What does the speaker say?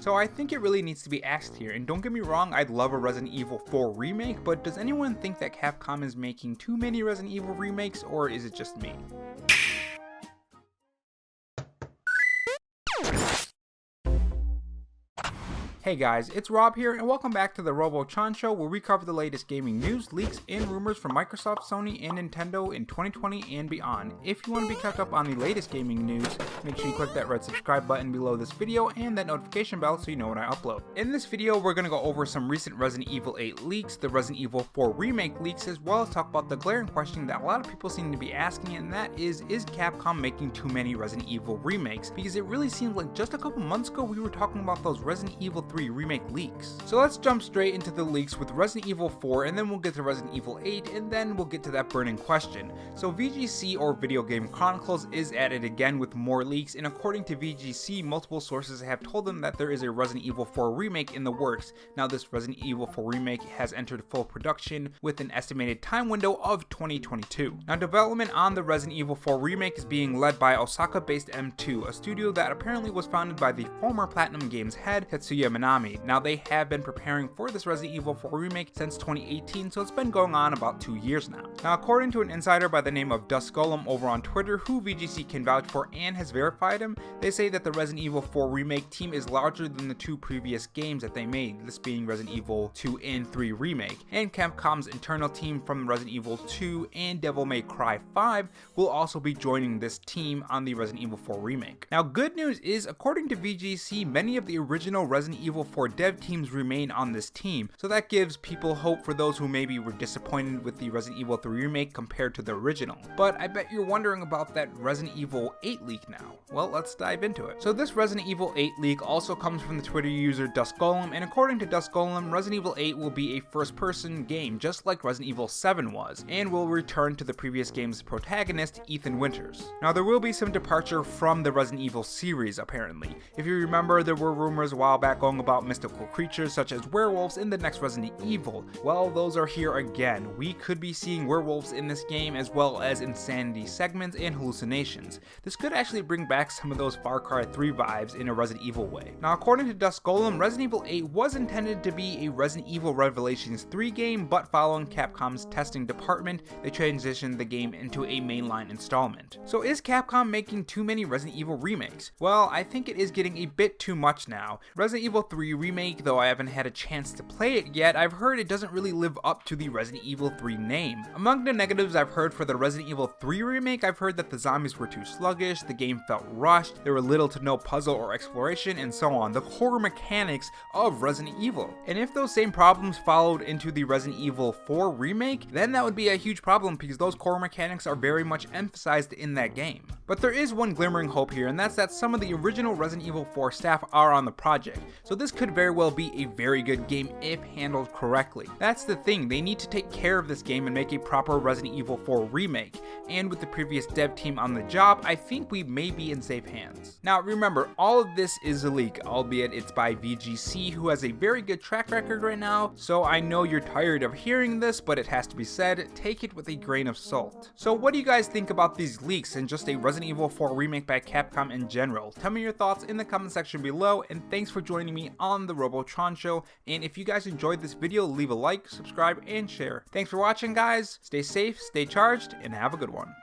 So I think it really needs to be asked here, and don't get me wrong, I'd love a Resident Evil 4 remake, but does anyone think that Capcom is making too many Resident Evil remakes, or is it just me? Hey guys, it's Rob here, and welcome back to the Robo Show, where we cover the latest gaming news, leaks, and rumors from Microsoft, Sony, and Nintendo in 2020 and beyond. If you want to be kept up on the latest gaming news, make sure you click that red subscribe button below this video and that notification bell so you know when I upload. In this video, we're going to go over some recent Resident Evil 8 leaks, the Resident Evil 4 remake leaks, as well as talk about the glaring question that a lot of people seem to be asking, and that is Capcom making too many Resident Evil remakes? Because it really seems like just a couple months ago we were talking about those Resident Evil 3 remake leaks. So let's jump straight into the leaks with Resident Evil 4, and then we'll get to Resident Evil 8, and then we'll get to that burning question. So VGC, or Video Game Chronicles, is at it again with more leaks, and according to VGC, multiple sources have told them that there is a Resident Evil 4 remake in the works. Now this Resident Evil 4 remake has entered full production with an estimated time window of 2022. Now development on the Resident Evil 4 remake is being led by Osaka-based M2, a studio that apparently was founded by the former Platinum Games head Tetsuya Minami. Now they have been preparing for this Resident Evil 4 remake since 2018, so it's been going on about 2 years now. Now according to an insider by the name of Dusk Golem over on Twitter, who VGC can vouch for and has verified him, they say that the Resident Evil 4 remake team is larger than the two previous games that they made, this being Resident Evil 2 and 3 remake, and Capcom's internal team from Resident Evil 2 and Devil May Cry 5 will also be joining this team on the Resident Evil 4 remake. Now good news is, according to VGC, many of the original Resident Evil 4 dev teams remain on this team, so that gives people hope for those who maybe were disappointed with the Resident Evil 3 remake compared to the original. But I bet you're wondering about that Resident Evil 8 leak now. Well, let's dive into it. So this Resident Evil 8 leak also comes from the Twitter user Dusk Golem, and according to Dusk Golem, Resident Evil 8 will be a first-person game just like Resident Evil 7 was, and will return to the previous game's protagonist, Ethan Winters. Now there will be some departure from the Resident Evil series apparently. If you remember, there were rumors a while back going about mystical creatures such as werewolves in the next Resident Evil. Well, those are here again. We could be seeing werewolves in this game, as well as insanity segments and hallucinations. This could actually bring back some of those Far Cry 3 vibes in a Resident Evil way. Now according to Dusk Golem, Resident Evil 8 was intended to be a Resident Evil Revelations 3 game, but following Capcom's testing department, they transitioned the game into a mainline installment. So is Capcom making too many Resident Evil remakes? Well, I think it is getting a bit too much now. Resident Evil 3 remake, though I haven't had a chance to play it yet, I've heard it doesn't really live up to the Resident Evil 3 name. Among the negatives I've heard for the Resident Evil 3 remake, I've heard that the zombies were too sluggish, the game felt rushed, there were little to no puzzle or exploration, and so on, the core mechanics of Resident Evil. And if those same problems followed into the Resident Evil 4 remake, then that would be a huge problem because those core mechanics are very much emphasized in that game. But there is one glimmering hope here, and that's that some of the original Resident Evil 4 staff are on the project, so this could very well be a very good game if handled correctly. That's the thing, they need to take care of this game and make a proper Resident Evil 4 remake, and with the previous dev team on the job, I think we may be in safe hands. Now remember, all of this is a leak, albeit it's by VGC, who has a very good track record right now, so I know you're tired of hearing this, but it has to be said, take it with a grain of salt. So what do you guys think about these leaks and just a Resident Evil 4 remake by Capcom in general? Tell me your thoughts in the comment section below, and thanks for joining me on the Robotron Show, and if you guys enjoyed this video, leave a like, subscribe, and share. Thanks for watching guys, stay safe, stay charged, and have a good one.